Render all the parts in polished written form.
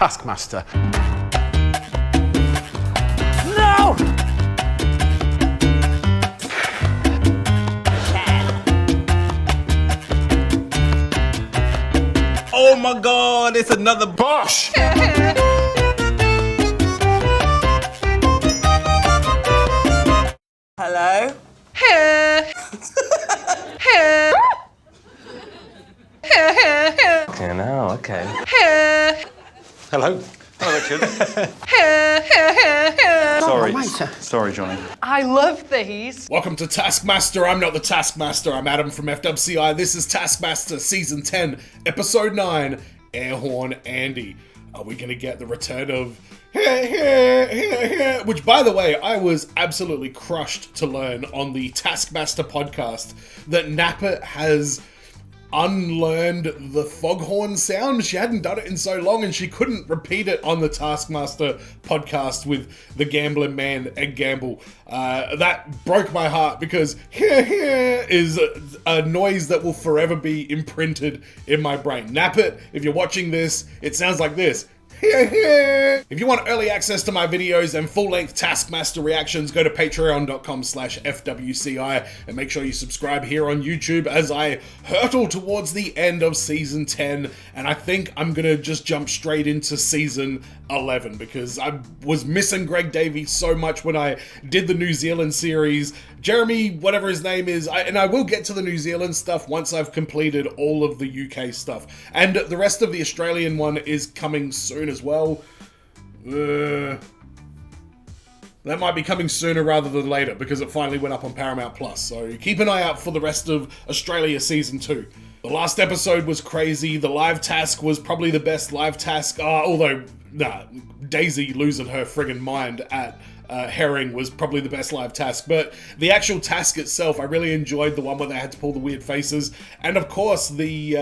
Taskmaster. No! Oh my God, it's another Bosch! Hello? Okay, now, okay. Hello. Hello, Richard. Sorry, Johnny. I love these. Welcome to Taskmaster. I'm not the Taskmaster. I'm Adam from FWCI. This is Taskmaster Season 10, Episode 9, Airhorn Andy. Are we going to get the return of... Which, by the way, I was absolutely crushed to learn on the Taskmaster podcast that Nappa has unlearned the foghorn sound. She hadn't done it in so long and she couldn't repeat it on the Taskmaster podcast with the gambling man Ed Gamble. That broke my heart because is a noise that will forever be imprinted in my brain. Nap it. If you're watching this, it sounds like this. If you want early access to my videos and full-length Taskmaster reactions, go to patreon.com/FWCI and make sure you subscribe here on YouTube as I hurtle towards the end of Season 10, and I think I'm gonna just jump straight into Season 11 because I was missing Greg Davies so much when I did the New Zealand series. Jeremy, whatever his name is, and I will get to the New Zealand stuff once I've completed all of the UK stuff. And the rest of the Australian one is coming soon as well. That might be coming sooner rather than later because it finally went up on Paramount Plus. So keep an eye out for the rest of Australia Season 2. The last episode was crazy. The live task was probably the best live task. Daisy losing her friggin' mind at Herring was probably the best live task, but the actual task itself, I really enjoyed the one where they had to pull the weird faces, and of course the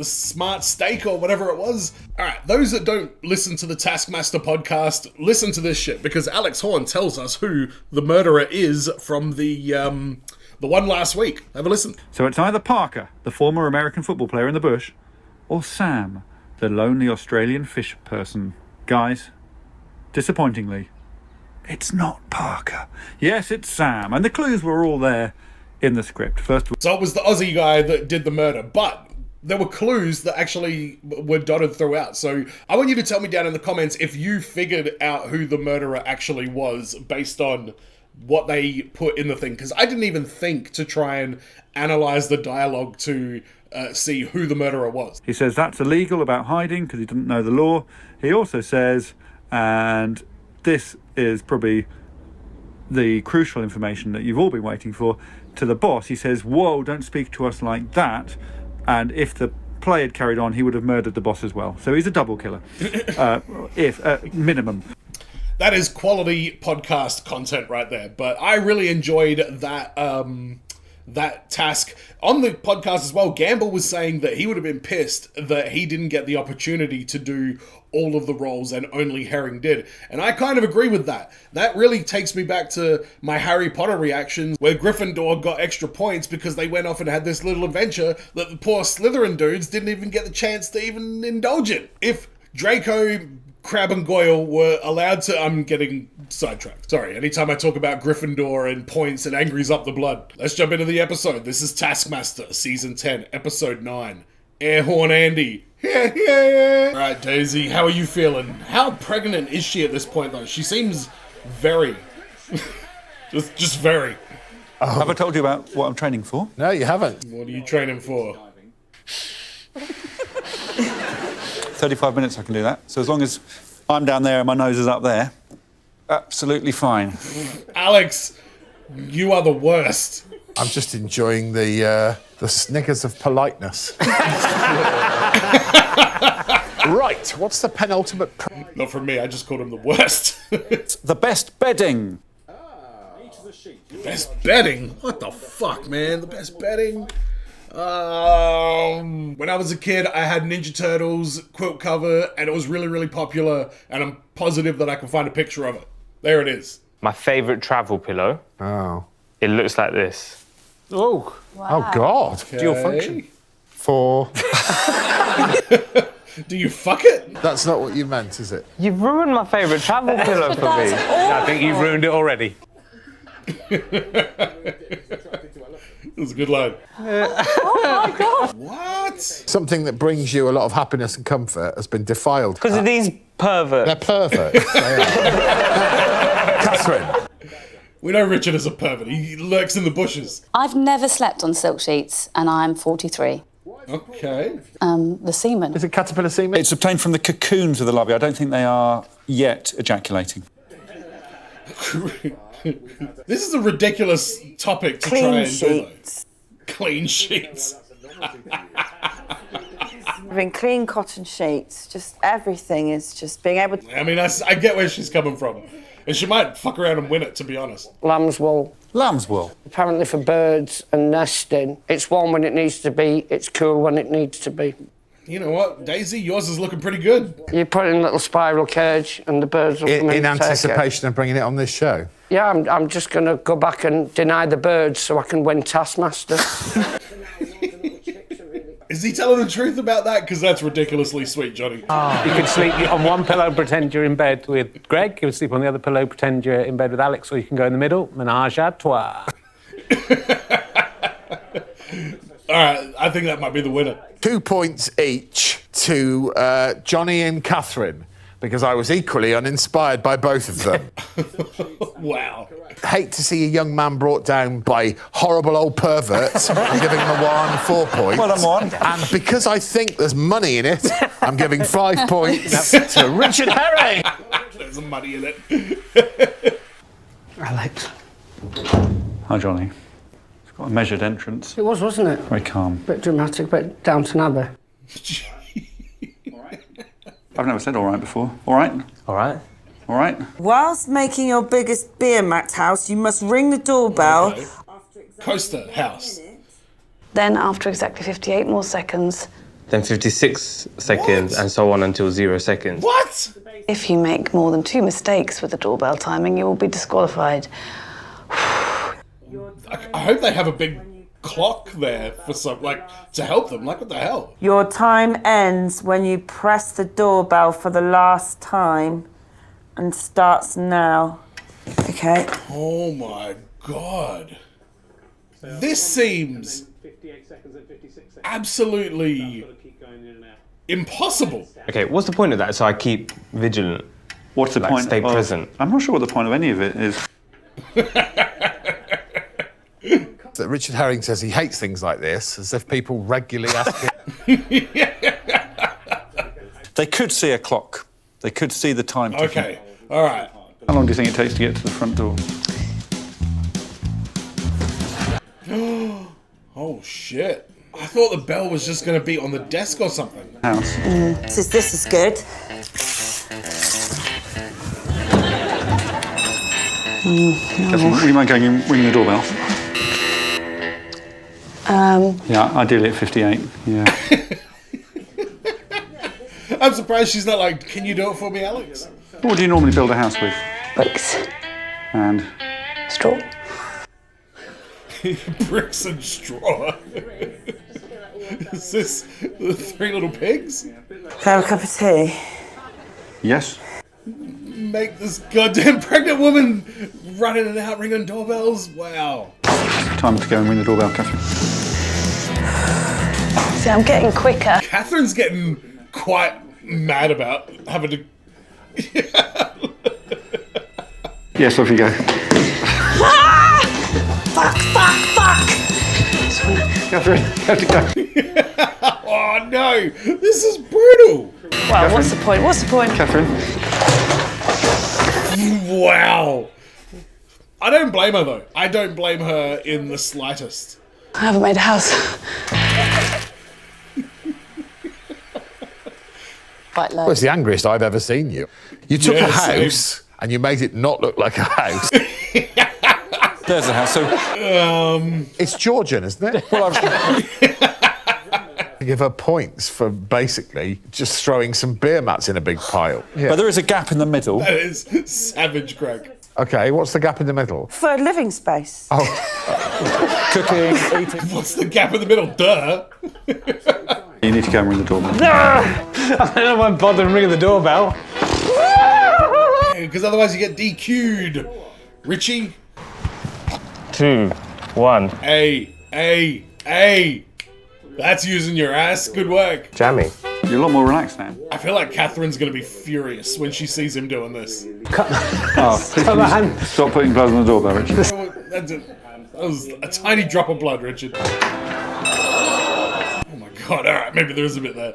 smart steak or whatever it was. All right, those that don't listen to the Taskmaster podcast, listen to this shit because Alex Horn tells us who the murderer is from the one last week. Have a listen. So it's either Parker, the former American football player in the bush, or Sam, the lonely Australian fish person. Guys, disappointingly, it's not Parker. Yes, it's Sam, and the clues were all there in the script. So it was the Aussie guy that did the murder, but there were clues that actually were dotted throughout. So I want you to tell me down in the comments if you figured out who the murderer actually was based on what they put in the thing, because I didn't even think to try and analyze the dialogue to see who the murderer was. He says that's illegal about hiding because he didn't know the law. He also says, and this is probably the crucial information that you've all been waiting for, to the boss, he says, whoa, don't speak to us like that. And if the play had carried on, he would have murdered the boss as well. So he's a double killer, minimum. That is quality podcast content right there. But I really enjoyed that that task. On the podcast as well, Gamble was saying that he would have been pissed that he didn't get the opportunity to do all of the roles and only Herring did. And I kind of agree with that. That really takes me back to my Harry Potter reactions where Gryffindor got extra points because they went off and had this little adventure that the poor Slytherin dudes didn't even get the chance to even indulge in. If Draco, Crabbe and Goyle were allowed to... I'm getting sidetracked. Sorry, anytime I talk about Gryffindor and points, it angries up the blood. Let's jump into the episode. This is Taskmaster, Season 10, Episode 9. Airhorn Andy. Alright, Daisy, how are you feeling? How pregnant is she at this point, though? She seems very... just very. Oh. Have I told you about what I'm training for? No, you haven't. What are you training for? 35 minutes I can do that. So as long as I'm down there and my nose is up there, absolutely fine. Alex, you are the worst. I'm just enjoying the snickers of politeness. Right, what's the penultimate... Not from me, I just called him the worst. The best bedding. Best bedding? What the fuck, man? The best bedding? When I was a kid, I had Ninja Turtles quilt cover, and it was really, really popular, and I'm positive that I can find a picture of it. There it is. My favourite travel pillow. Oh. It looks like this. Oh. Wow. Oh, God. Okay. Dual function. For... Do you fuck it? That's not what you meant, is it? You've ruined my favourite travel pillow for me. I think you've ruined it already. That was a good line. Oh my God. What? Something that brings you a lot of happiness and comfort has been defiled. Because of these perverts. They're perverts. They are. Catherine. We know Richard is a pervert. He lurks in the bushes. I've never slept on silk sheets, and I'm 43. Okay. The semen. Is it caterpillar semen? It's obtained from the cocoons of the larvae. I don't think they are yet ejaculating. This is a ridiculous topic to try Clean and do, though. sheets. Clean sheets. Having clean cotton sheets, just everything is just being able to... I mean, I get where she's coming from. And she might fuck around and win it, to be honest. Lamb's wool. Lamb's wool. Apparently for birds and nesting. It's warm when it needs to be, it's cool when it needs to be. You know what, Daisy, yours is looking pretty good. You put it in a little spiral cage and the birds will come In and take it. anticipation of bringing it on this show? Yeah, I'm just going to go back and deny the birds so I can win Taskmaster. Is he telling the truth about that? Because that's ridiculously sweet, Johnny. You can sleep on one pillow, pretend you're in bed with Greg. You can sleep on the other pillow, pretend you're in bed with Alex, or you can go in the middle. Ménage à trois. All right, I think that might be the winner. 2 points each to Johnny and Catherine, because I was equally uninspired by both of them. Wow. Hate to see a young man brought down by horrible old perverts. I'm giving him a 4 points. Well, I'm on. And because I think there's money in it, I'm giving 5 points to Richard Herring. There's some money in it. Alex. Hi, Johnny. It's got a measured entrance. It was, wasn't it? Very calm. Bit dramatic, bit Downton Abbey. I've never said all right before. All right? All right. All right? Whilst making your biggest beer mat house, you must ring the doorbell. Okay. Coaster house. Then, after exactly 58 more seconds, Then 56 seconds, What? and so on until 0 seconds. What? if you make more than 2 mistakes with the doorbell timing, you will be disqualified. I hope they have a big clock there for some, like, to help them. Like, what the hell? Your time ends when you press the doorbell for the last time and starts now. Okay. Oh my god. This seems absolutely impossible. Okay, what's the point of that? So I keep vigilant. What's the Like, point? stay of- present. I'm not sure what the point of any of it is. That Richard Herring says he hates things like this, as if people regularly ask him. They could see a clock. They could see the time ticking. Okay, all right. How long do you think it takes to get to the front door? Oh shit. I thought the bell was just going to be on the desk or something. House. This is good. Catherine, would you mind going and ringing the doorbell? Yeah, ideally at 58. Yeah. I'm surprised she's not like, can you do it for me, Alex? What do you normally build a house with? Bricks. And Straw. Bricks and straw. Is this the Three Little Pigs? Can I have a cup of tea? yes. Make this goddamn pregnant woman run in and out ringing doorbells? Wow. Time to go and ring the doorbell, Catherine. See, I'm getting quicker. Catherine's getting quite mad about having to... Yes, off you go. Fuck! Catherine, you have to go. Oh no, this is brutal. Well, what's the point? What's the point? Catherine. Wow. I don't blame her though. I don't blame her in the slightest. I haven't made a house. Quite low. Well, it's the angriest I've ever seen you. You took Yeah, a same. house and you made it not look like a house. There's the house. So, It's Georgian, isn't it? well, I give her points for basically just throwing some beer mats in a big pile. but there is a gap in the middle. That is savage, Greg. Okay, what's the gap in the middle? For a living space. Cooking, eating. What's the gap in the middle? Duh. You need to go and ring the doorbell. I don't want to bother ringing the doorbell. Because otherwise you get DQ'd. Richie? 2, 1. Hey. That's using your ass. Good work. Jammy. You're a lot more relaxed now. I feel like Catherine's going to be furious when she sees him doing this. Oh, Come on. stop putting blood on the doorbell, Richard. That was a tiny drop of blood, Richard. Oh my god, alright, maybe there is a bit there.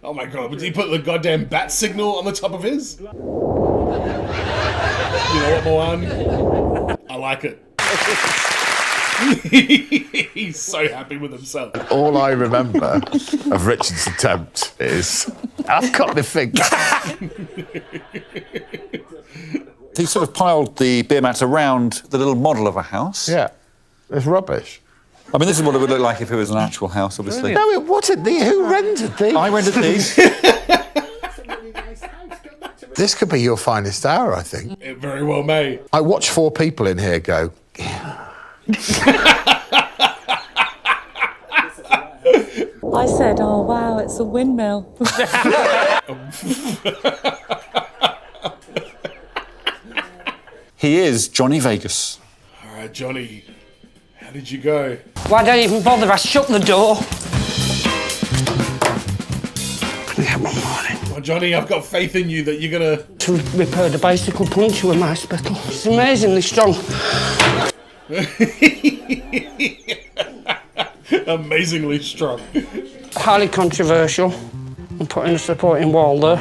Oh my god, did he put the goddamn bat signal on the top of his? You know what, Moan? I like it. He's so happy with himself. All I remember of Richard's attempt is, I've got the thing. He sort of piled the beer mat around the little model of a house. Yeah, it's rubbish. I mean, this is what it would look like if it was an actual house, obviously. No, it wasn't. Who rented these? I rented these. This could be your finest hour, I think. It very well may. I watched 4 people in here go, I said, oh wow, it's a windmill. He is Johnny Vegas. Alright, Johnny, how did you go? Why don't you even bother? I shut the door. Well, Johnny, I've got faith in you that you're gonna... To repair the bicycle puncture with my spittle. It's amazingly strong. Amazingly strong. Highly controversial. I'm putting a supporting wall there.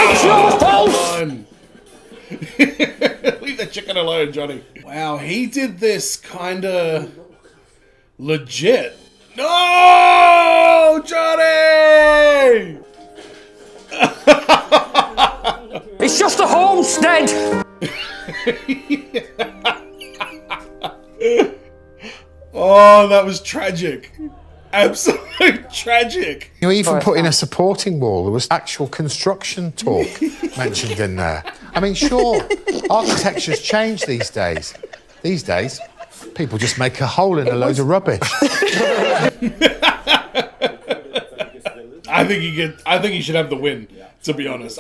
It's your fault! Leave the chicken alone, Johnny. Wow, he did this kinda legit. No, Johnny! It's just a homestead! Oh, that was tragic. Absolute tragic. you even put in a supporting wall. There was actual construction talk mentioned in there. I mean, sure, architecture's changed these days. These days, people just make a hole in a load of rubbish. I think he should have the win, to be honest.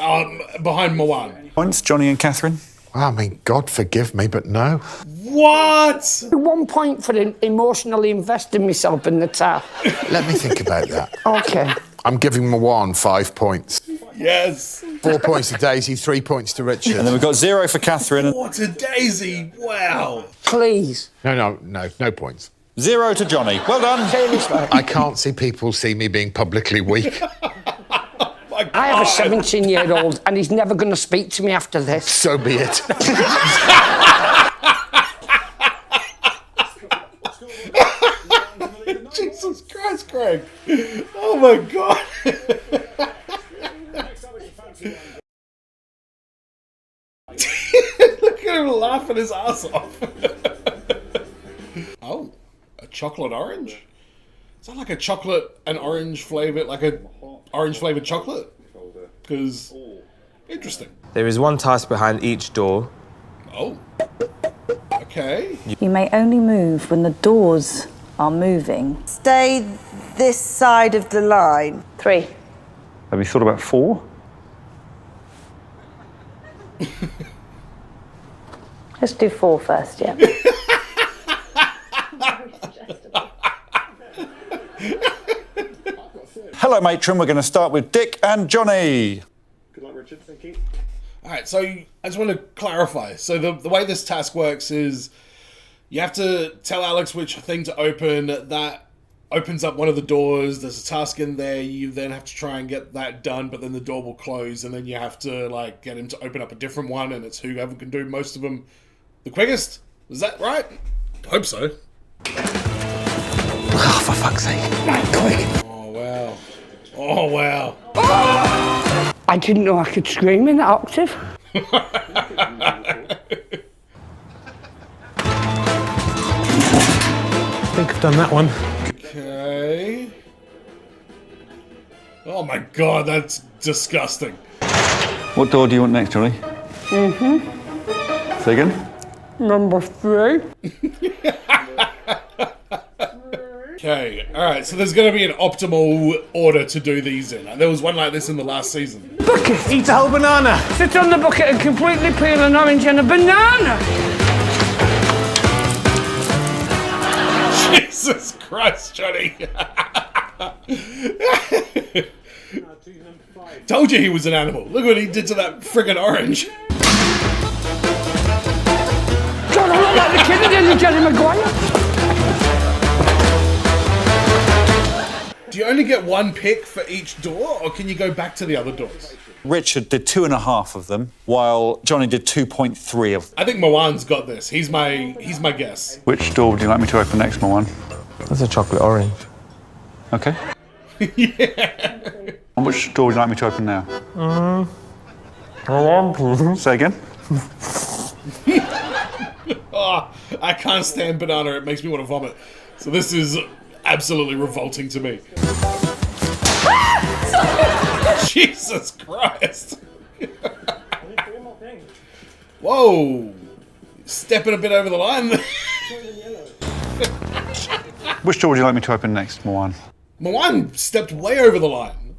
Behind Moan. Points, Johnny and Catherine. I mean, God forgive me, but no. What? 1 point for emotionally investing myself in the task. Let me think about that. Okay. I'm giving Mawan 5 points. Yes. 4 points to Daisy, 3 points to Richard. And then we've got 0 for Catherine. What a daisy. Wow. Please. No points. 0 to Johnny. Well done. I can't see people see me being publicly weak. I have a 17-year-old and he's never going to speak to me after this. So be it. Jesus Christ, Craig. Oh my God. Look at him laughing his ass off. Oh, a chocolate orange? Is that like a chocolate and orange flavour, like a orange flavoured chocolate? Because, interesting. There is one task behind each door. Oh, okay. You may only move when the doors are moving. Stay this side of the line. 3. Have you thought about 4? Let's do 4 first, yeah. Hello, matron. We're going to start with Dick and Johnny. Good luck, Richard. Thank you. All right, so I just want to clarify. So the way this task works is you have to tell Alex which thing to open. That opens up one of the doors. There's a task in there. You then have to try and get that done, but then the door will close, and then you have to like get him to open up a different one, and it's whoever can do most of them the quickest. Is that right? Hope so. Oh, for fuck's sake. Right, quick. Oh, wow. Oh, wow. I didn't know I could scream in that octave. I think I've done that one. Okay. Oh my God, that's disgusting. What door do you want next, Johnny? Say again? Number 3. Okay, alright, so there's going to be an optimal order to do these in. There was one like this in the last season. Bucket. Eat a whole banana. Sit on the bucket and completely peel an orange and a banana. Jesus Christ, Johnny. Told you he was an animal. Look what he did to that friggin' orange. God, I look like the kid in Jerry Maguire. Do you only get one pick for each door, or can you go back to the other doors? Richard did 2.5 of them, while Johnny did 2.3 of them. I think Moan's got this. He's my guess. Which door would you like me to open next, Moan? That's a chocolate orange. Okay. Yeah. And which door would you like me to open now? Say again? Oh, I can't stand banana. It makes me want to vomit. So this is absolutely revolting to me. Jesus Christ. Whoa. Stepping a bit over the line. Which door would you like me to open next, Moan? Moan stepped way over the line.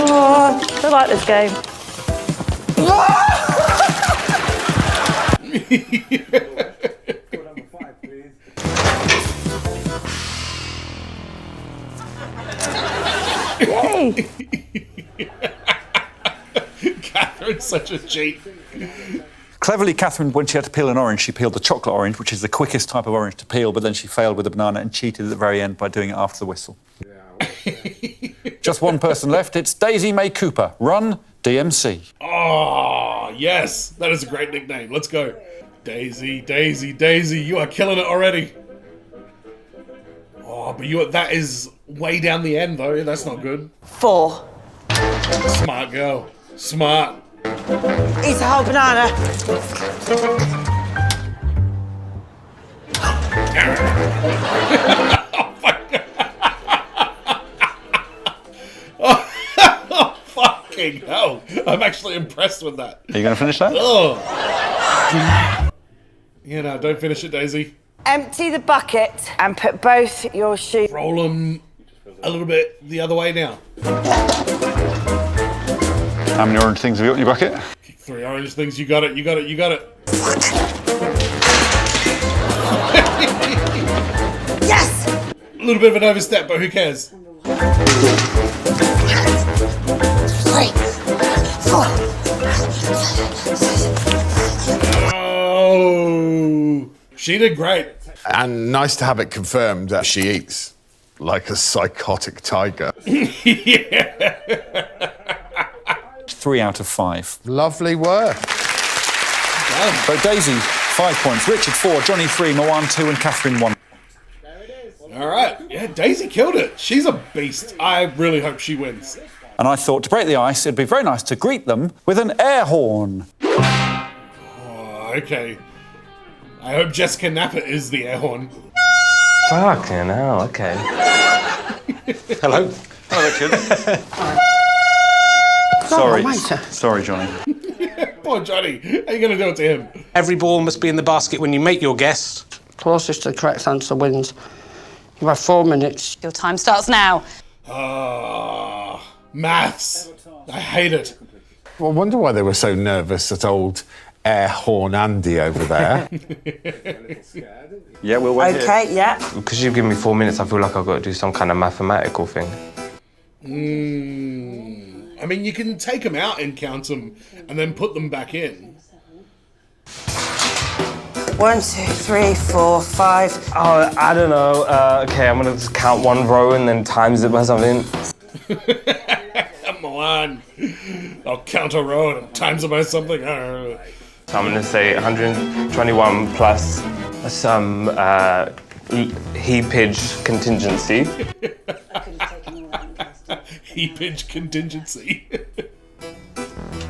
Oh, I like this game. Yay! Catherine's such a cheat. Cleverly, Catherine, when she had to peel an orange, she peeled the chocolate orange, which is the quickest type of orange to peel, but then she failed with the banana and cheated at the very end by doing it after the whistle. Just one person left. It's Daisy May Cooper. Run, DMC. Oh, yes. That is a great nickname. Let's go. Daisy, Daisy, Daisy. You are killing it already. Oh, but that is way down the end, though. That's not good. 4. Smart girl. Smart. Eat a whole banana. Oh, fucking hell. I'm actually impressed with that. Are you going to finish that? Oh. Yeah, no, don't finish it, Daisy. Empty the bucket and put both your shoes. Roll them a little bit the other way now. How many orange things have you got in your bucket? 3 orange things. You got it, you got it, you got it. Yes! A little bit of an overstep, but who cares? 3, 4. Oh, she did great. And nice to have it confirmed that she eats like a psychotic tiger. Yeah. 3 out of 5. Lovely work. So Daisy, 5 points. Richard, 4. Johnny, 3. Moan, 2. And Catherine, 1. All right. Yeah, Daisy killed it. She's a beast. I really hope she wins. And I thought, to break the ice, it'd be very nice to greet them with an air horn. Oh, okay. I hope Jessica Napper is the air horn. Fucking hell, okay. Hello. Hello, Richard. Sorry, Johnny. Poor Johnny. How are you going to do it to him? Every ball must be in the basket when you make your guess. Closest to the correct answer wins. You have 4 minutes. Your time starts now. Maths. I hate it. Well, I wonder why they were so nervous at old air horn Andy over there. Yeah, we'll wait here. Okay, yeah. Because you've given me 4 minutes, I feel like I've got to do some kind of mathematical thing. I mean, you can take them out and count them and then put them back in. 1, 2, 3, 4, 5. Oh, I don't know. Okay, I'm going to just count one row and then times it by something. Come on. I'll count a row and times it by something. I don't know. So I'm going to say 121 plus some heapage contingency. Heapage contingency.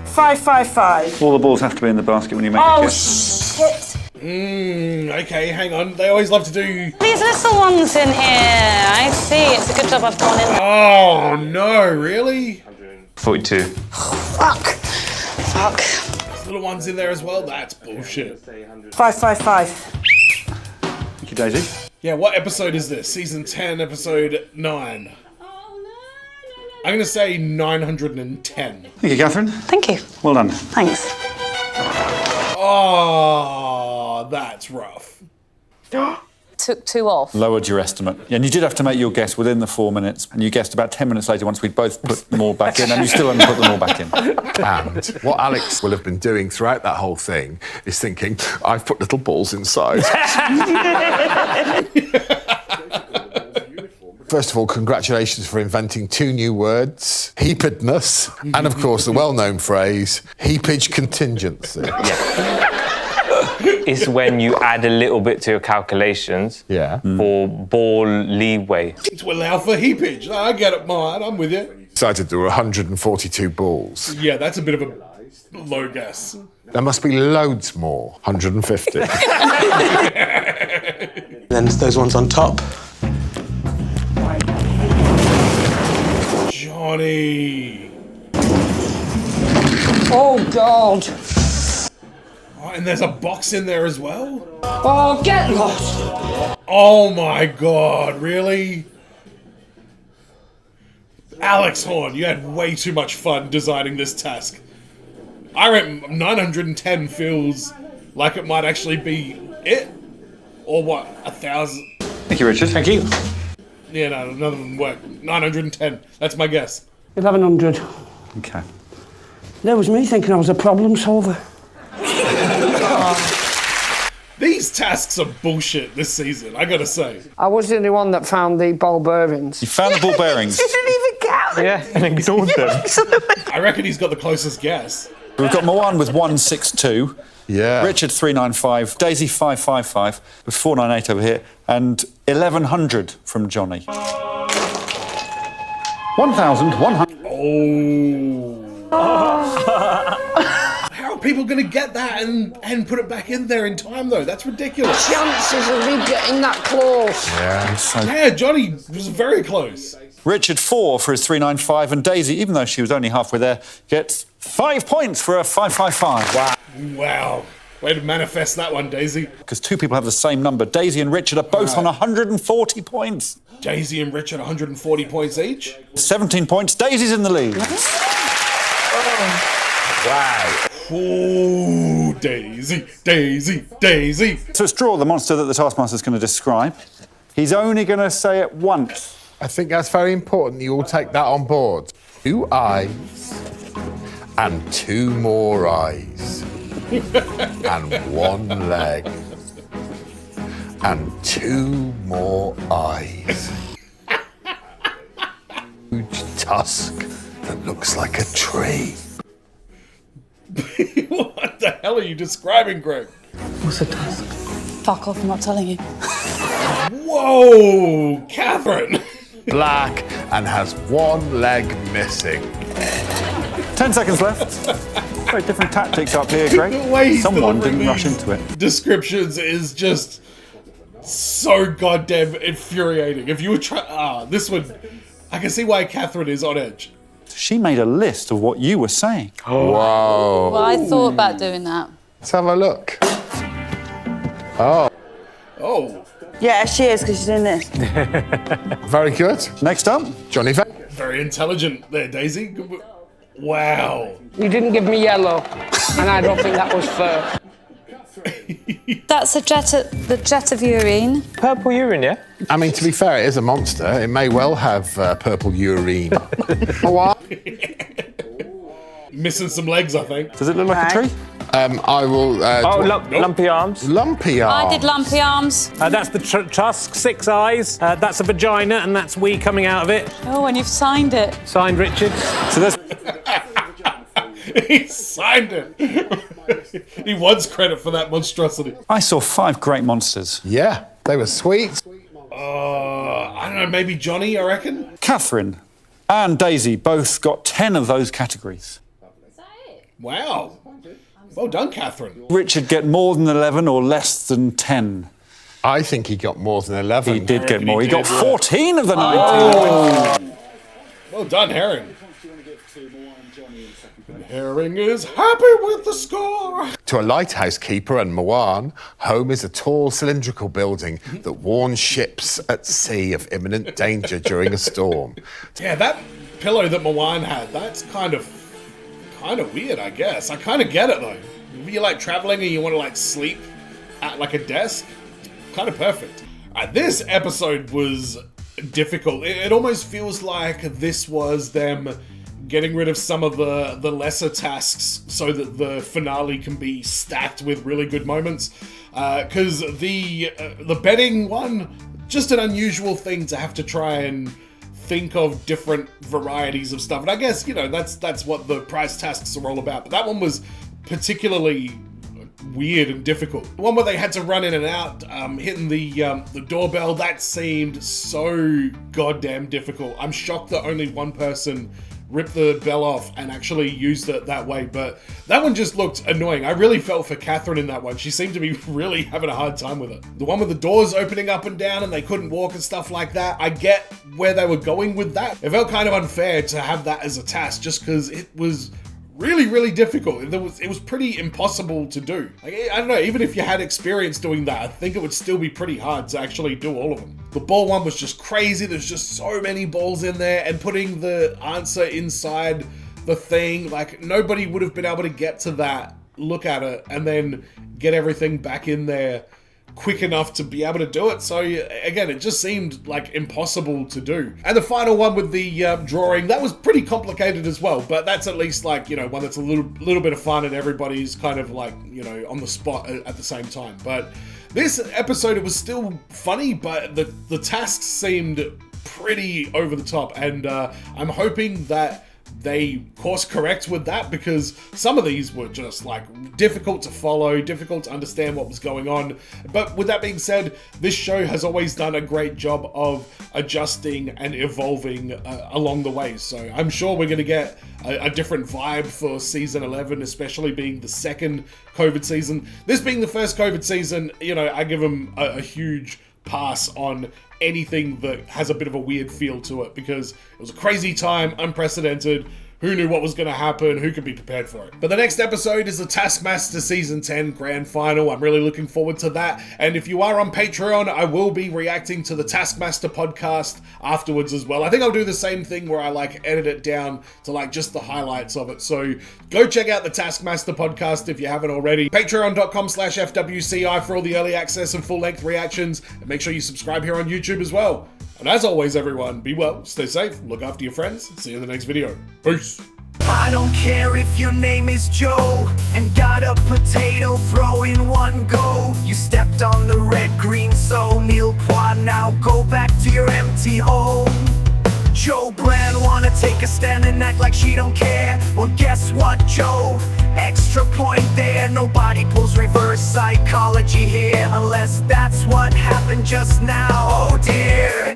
5, 5, 5. All the balls have to be in the basket when you make a Oh, guess. shit. Okay, hang on. They always love to do... These little ones in here. I see. It's a good job I've gone in. Oh, no, really? 42. Fuck. The little ones in there as well? That's bullshit. 555. Thank you, Daisy. Yeah, what episode is this? Season 10, episode 9. I'm going to say 910. Thank you, Catherine. Thank you. Well done. Thanks. Oh, that's rough. Took 2 off. Lowered your estimate. And you did have to make your guess within the 4 minutes. And you guessed about 10 minutes later once we'd both put them all back in, and you still hadn't put them all back in. And what Alex will have been doing throughout that whole thing is thinking, I've put little balls inside. First of all, congratulations for inventing 2 new words, heapedness, and of course the well-known phrase, heapage contingency. Is when you add a little bit to your calculations for ball leeway. To allow for heapage. I get it, Mike. I'm with you. Decided there were 142 balls. Yeah, that's a bit of a low guess. There must be loads more. 150. Then there's those ones on top. Johnny. Oh, God. Oh, and there's a box in there as well? Oh, get lost. Oh my God, really? Alex Horn, you had way too much fun designing this task. I reckon 910 feels like it might actually be it. Or what, 1,000? Thank you, Richard. Thank you. Yeah, no, none of them work. 910, that's my guess. 1100. Okay. There was me thinking I was a problem solver. These tasks are bullshit this season, I gotta say. I was the only one that found the ball bearings. You found the ball bearings. You didn't even count them. Yeah, and ignored them. I reckon he's got the closest guess. We've got Moan with 162. Yeah. Richard 395. Daisy 555 with 498 over here. And 1100 from Johnny. 1,100. How are people going to get that and put it back in there in time, though? That's ridiculous. Chances of me getting that close. Yeah, Johnny was very close. Richard 4 for his 395. And Daisy, even though she was only halfway there, gets 5 points for a 555. Wow. Way to manifest that one, Daisy. Because 2 people have the same number. Daisy and Richard are both on 140 points. Daisy and Richard, 140 points each. 17 points. Daisy's in the lead. Wow. Ooh, Daisy, Daisy, Daisy. So it's Draw, the monster that the Taskmaster's going to describe. He's only going to say it once. I think that's very important. You all take that on board. 2 eyes and 2 more eyes and 1 leg and 2 more eyes. Huge tusk that looks like a tree. What the hell are you describing, Greg? What's a task? Fuck off, I'm not telling you. Whoa, Catherine. Black and has 1 leg missing. 10 seconds left. Very different tactics up here, Greg. The way he's Someone delivering didn't rush these into it. Descriptions is just so goddamn infuriating. If you were trying... this one... I can see why Catherine is on edge. She made a list of what you were saying. Whoa. Well, I thought about doing that. Let's have a look. Oh, Oh, Yeah, she is, because she's in this. very good. Next up, Johnny Van. very intelligent there, Daisy. Wow. You didn't give me yellow, and I don't think that was fair. That's the jet of urine. Purple urine, yeah? I mean, to be fair, it is a monster. It may well have purple urine. What? Missing some legs, I think. does it look like a tree? I will... Lumpy arms. Lumpy arms. I did lumpy arms. That's the tusk, 6 eyes. That's a vagina, and that's we coming out of it. Oh, and you've signed it. Signed, Richard. So there's He signed it. He wants credit for that monstrosity. I saw 5 great monsters. Yeah, they were sweet. I don't know, maybe Johnny, I reckon? Catherine and Daisy both got 10 of those categories. Wow. Well done, Catherine. Richard get more than 11 or less than 10. I think he got more than 11. He did get he more. He did, got yeah. 14 of the 19. Well done, Herring. Herring is happy with the score. To a lighthouse keeper and Moan, home is a tall cylindrical building that warns ships at sea of imminent danger during a storm. Yeah, that pillow that Moan had, that's kind of weird, I guess. I kind of get it though. If you're like traveling and you want to like sleep at like a desk, kind of perfect. This episode was difficult. It almost feels like this was them getting rid of some of the lesser tasks so that the finale can be stacked with really good moments. Because the betting one, just an unusual thing to have to try and think of different varieties of stuff. And I guess, you know, that's what the prize tasks are all about. But that one was particularly weird and difficult. The one where they had to run in and out, hitting the doorbell, that seemed so goddamn difficult. I'm shocked that only one person ripped the bell off and actually used it that way, but that one just looked annoying. I really felt for Catherine in that one. She seemed to be really having a hard time with it. The one with the doors opening up and down and they couldn't walk and stuff like that, I get where they were going with that. It felt kind of unfair to have that as a task just because it was really, really difficult. It was pretty impossible to do. Like, I don't know, even if you had experience doing that, I think it would still be pretty hard to actually do all of them. The ball one was just crazy. There's just so many balls in there, and putting the answer inside the thing, like nobody would have been able to get to that, look at it, and then get everything back in there quick enough to be able to do it. So again, it just seemed like impossible to do. And the final one with the drawing, that was pretty complicated as well, but that's at least like, you know, one that's a little bit of fun and everybody's kind of like, you know, on the spot at the same time. But this episode, it was still funny, but the tasks seemed pretty over the top, and I'm hoping that they course correct with that, because some of these were just like difficult to follow, difficult to understand what was going on. But with that being said, this show has always done a great job of adjusting and evolving along the way. So I'm sure we're going to get a different vibe for season 11, especially being the second COVID season. This being the first COVID season, you know, I give them a huge pass on anything that has a bit of a weird feel to it, because it was a crazy time, unprecedented. Who knew what was going to happen? Who could be prepared for it? But the next episode is the Taskmaster Season 10 Grand Final. I'm really looking forward to that. And if you are on Patreon, I will be reacting to the Taskmaster podcast afterwards as well. I think I'll do the same thing where I like edit it down to like just the highlights of it. So go check out the Taskmaster podcast if you haven't already. Patreon.com/FWCI for all the early access and full-length reactions. And make sure you subscribe here on YouTube as well. And as always, everyone, be well, stay safe, look after your friends, see you in the next video. Peace. I don't care if your name is Joe and got a potato throw in one go. You stepped on the red, green, so nil pois, now go back to your empty home. Joe Brand wanna take a stand and act like she don't care. Well, guess what, Joe? Extra point there. Nobody pulls reverse psychology here, unless that's what happened just now. Oh dear.